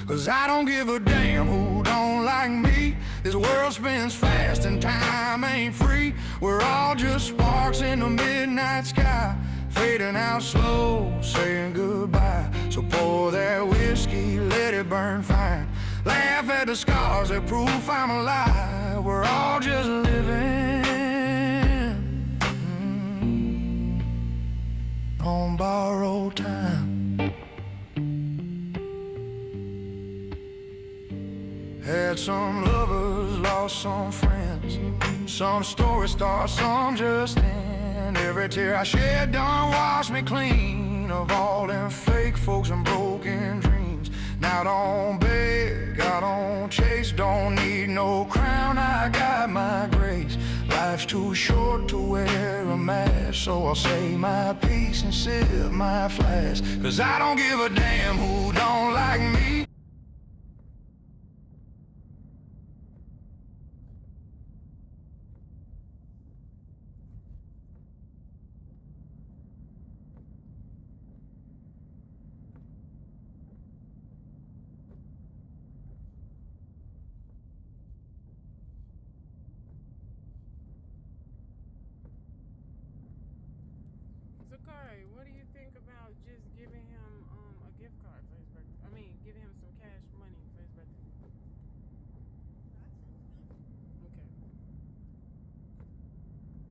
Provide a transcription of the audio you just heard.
'cause I don't give a damn who don't like me. This world spins fast and time ain't free. We're all just sparks in the midnight sky, fading out slow, saying goodbye. So pour that whiskey, let it burn fine. Laugh at the scars that prove I'm alive. We're all just living on borrowed time. Had some lovers, lost some friends. Some stories start, some just end. Every tear I shed done wash me clean of all them fake folks and broken dreams. Now don't beg, I don't chase, don't need no crown, I got my grace. Life's too short to wear a mask, so I'll say my piece and sip my flask. 'Cause I don't give a damn who don't like me.